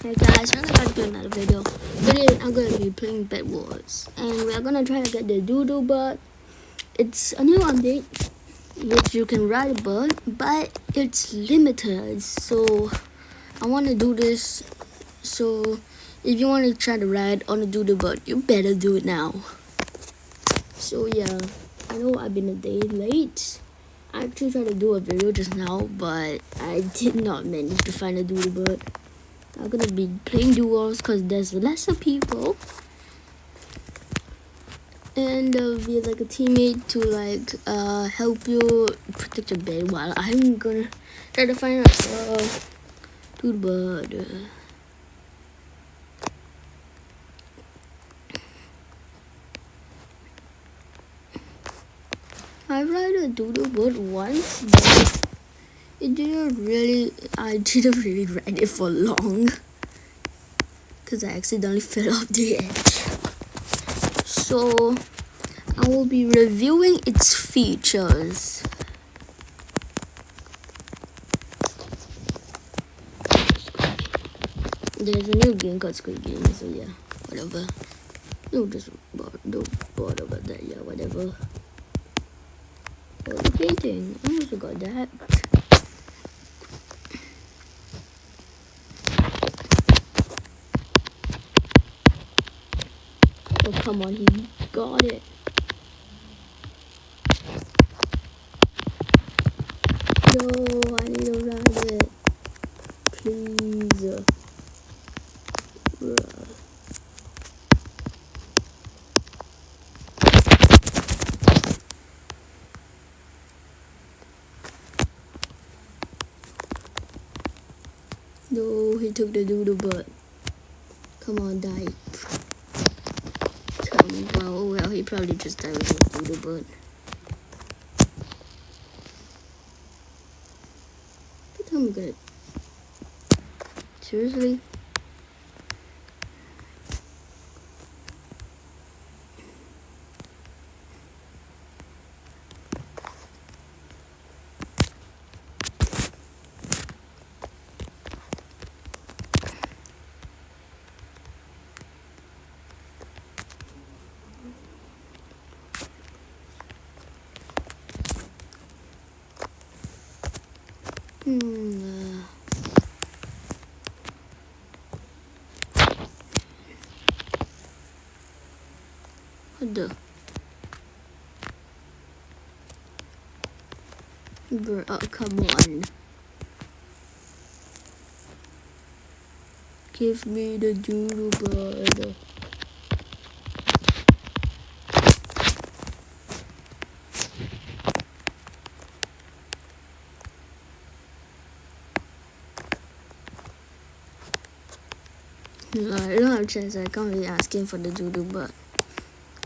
Hey guys, we're gonna do another video. Today I'm gonna be playing Bedwars, and we're gonna try to get the DoDo bird. It's a new update, which you can ride a bird, but it's limited. So I want to do this. So if you want to try to ride on a DoDo bird, you better do it now. So yeah, I know I've been a day late. I actually tried to do a video just now, but I did not manage to find a DoDo bird. I'm gonna be playing duos because there's lesser people, and be like a teammate to like help you protect your bed while I'm gonna try to find DoDo bird. I ride a DoDo bird once, but I didn't really ride it for long because I accidentally fell off the edge. So I will be reviewing its features. There's a new game called Squid Game, so yeah, whatever. Don't bother about that, yeah, whatever. Oh, the painting, I almost forgot that. Oh, come on, he got it. No, I need to ride it. Please. No, he took the DoDo bird. Come on, die. Well, he probably just died with the DoDo bird. Tell me good. Seriously? What the? Bro, oh, come on. Give me the DoDo bird. No, I don't have a chance. I can't really ask him for the DoDo bird.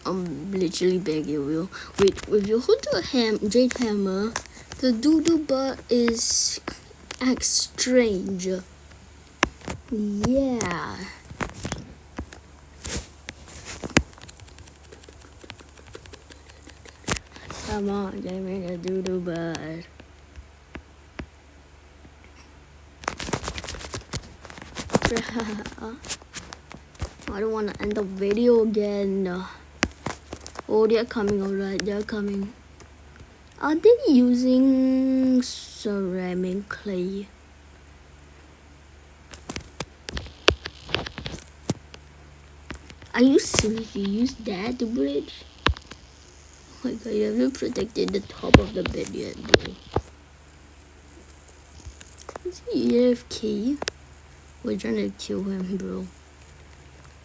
I'm literally begging you. Wait, if you hold the jade hammer, the DoDo bird acts strange. Yeah. Come on, give me the DoDo bird. I don't want to end the video again. Oh, they're coming, alright, they're coming. Are they using ceramic clay? Are you seriously use that to bridge? Oh my god, you haven't protected the top of the bed yet, bro. Is he AFK? We're trying to kill him, bro.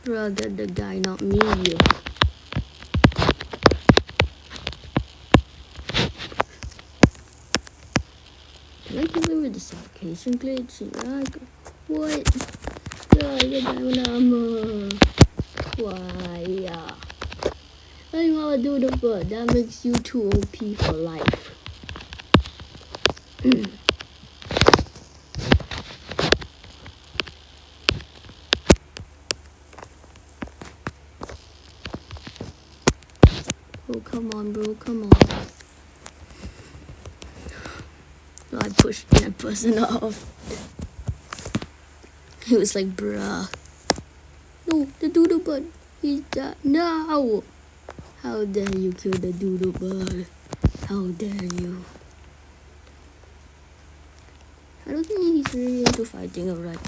Rather the guy, not me. Can I kill him with the suffocation glitch? What? Yeah, the diamond armor. Why? I don't want to do the bird. That makes you too OP for life. Oh, come on, bro. Come on. I pushed that person off. He was like, bruh. No, the doodle bird. He's dead. No! How dare you kill the doodle bird? How dare you? I don't think he's really into fighting, alright.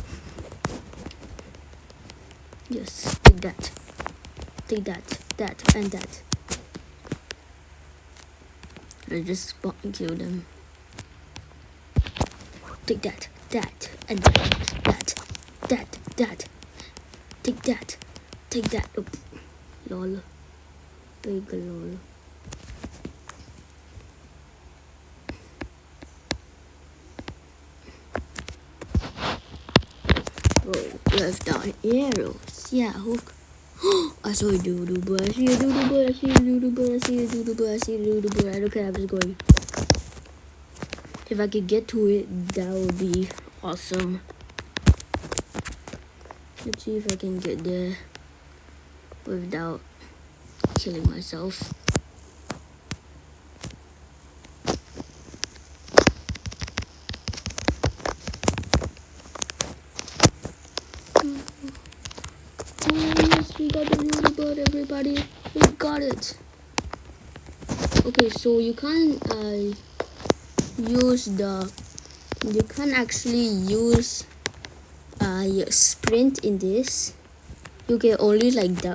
Yes, take that. Take that, that, and that. I just spot and kill them. Take that, that, and that, that. Take that, take that. Oh, lol. Big lol. Oh, left down arrows. Yeah, hook. I saw a doodle bird. I see a doodle bird. I see a doodle bird. I see a doodle bird. I see a doodle bird. I don't care. I'm just going. If I could get to it, that would be awesome. Let's see if I can get there without killing myself. Oh yes, we got the doodle bird, everybody. We got it. Okay, so you can't actually use your sprint in this. You can only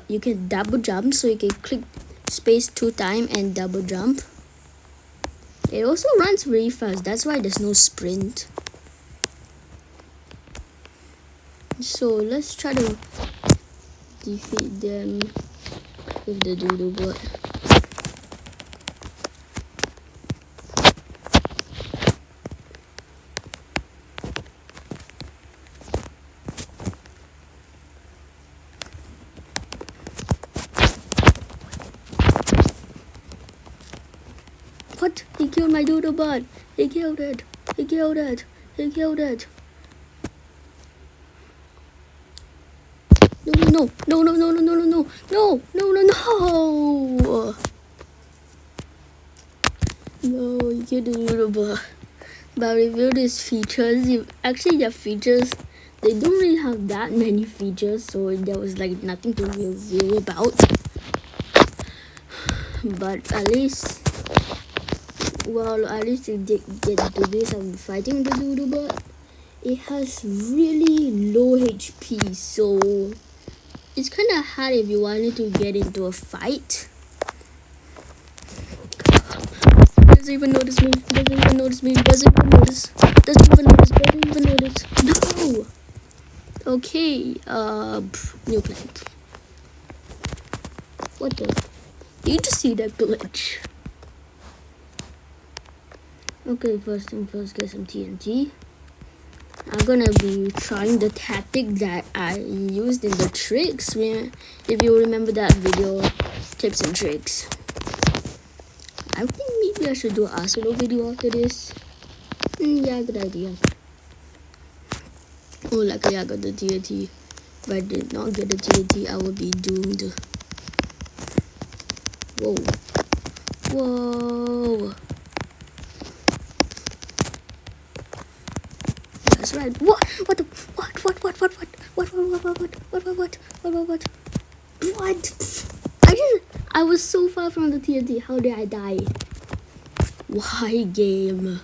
you can double jump, so you can click space 2 times and double jump. It also runs really fast, that's why there's no sprint. So let's try to defeat them with the doodle bird. What? He killed my doodle bird. He killed it. He killed it. He killed it. No, no, no, no, no, no, no, no, no, no, no, no. No, you killed the doodle bird. But review these features. Actually, their features, they don't really have that many features, so there was like nothing to review about. But at least, well, at least you did get to do some fighting the doodle bird. It has really low HP, so it's kind of hard if you wanted to get into a fight. Doesn't even notice me. Doesn't even notice me. Doesn't even notice. Doesn't even notice. Doesn't even notice. No. Okay. New plant. What the? Did you just see that glitch? Okay, first thing first, get some TNT. I'm gonna be trying the tactic that I used in the tricks. If you remember that video, tips and tricks. I think maybe I should do an Arsenal video after this. Yeah, good idea. Oh, luckily I got the TNT. If I did not get the TNT, I would be doomed. Whoa. Whoa. That's right. What? What the? What? I was so far from the TNT. How did I die? Why game?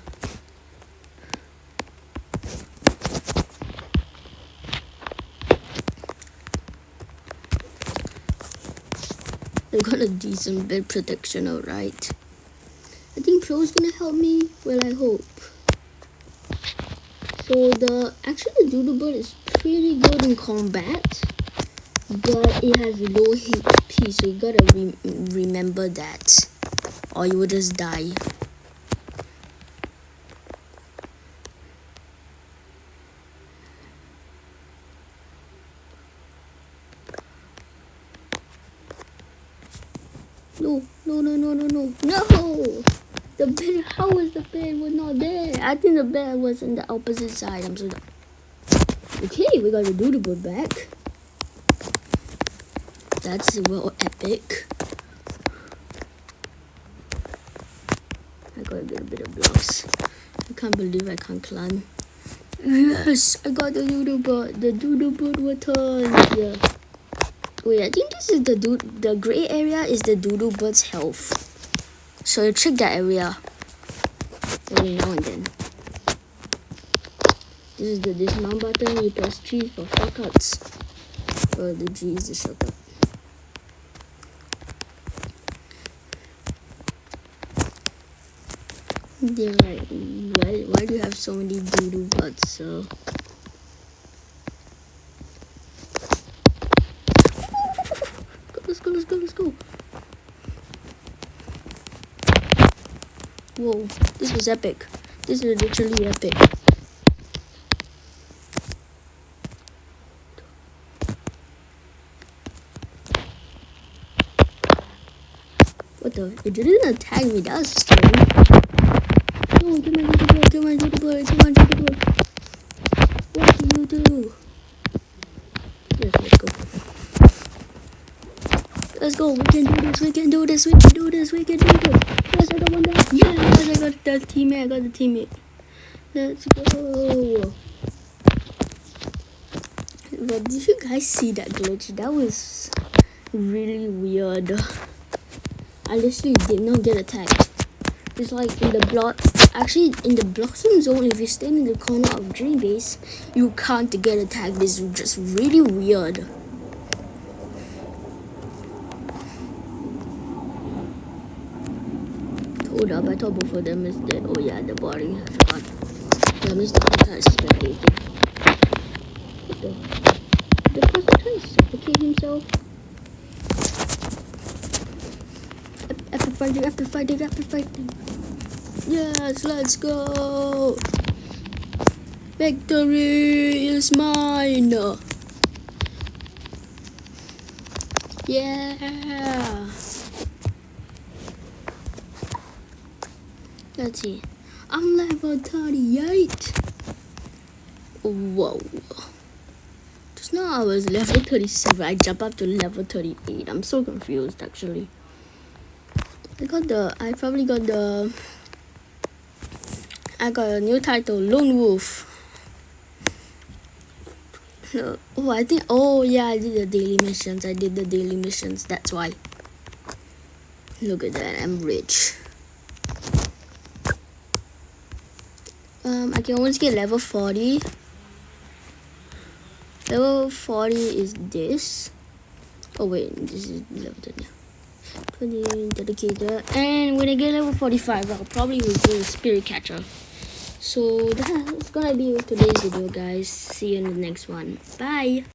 They got a decent bed protection, alright. I think Pro's gonna help me. Well, I hope. So the doodle bird is pretty good in combat, but it has low HP, so you gotta remember that, or you will just die. No! The bed, how was the bed was not there? I think the bed was on the opposite side. I'm so done. Okay, we got the doodle bird back. That's well epic. I got a little bit of blocks. I can't believe I can't climb. Yes, I got the DoDo bird. The DoDo bird returns. Wait, I think this is the gray area is the DoDo bird's health. So you check that area every now and then. This is the dismount button. You press G for shortcuts. The G is the shortcut. They're like, why do you have so many DoDo birds? So let's go. Whoa, this was epic. This is literally epic. What the? It didn't attack me, that was strange. No, come on, do the bird. What do you do? Yes, let's go. We can do this. Yes, I got one down. Yes, I got the teammate. Let's go. But did you guys see that glitch? That was really weird. I literally did not get attacked. It's like in the Blossom Zone, if you stand in the corner of Dream Base, you can't get attacked. This is just really weird. Hold up, I thought both of them is dead. Oh yeah, the body, I forgot. Yeah, Mr. Hunter is spectating. What the? The person trying to suffocate himself? After fighting. Yes, let's go. Victory is mine. Yeah. Let's see. I'm level 38. Whoa. Just now I was level 37. I jumped up to level 38. I'm so confused actually. I got a new title, Lone Wolf. Oh yeah, I did the daily missions. That's why. Look at that, I'm rich. I can always get level 40. Level 40 is this. Oh wait, this is level 30. 20 dedicated, and when I get level 45, I'll probably do a spirit catcher. So that's gonna be today's video, guys. See you in the next one. Bye.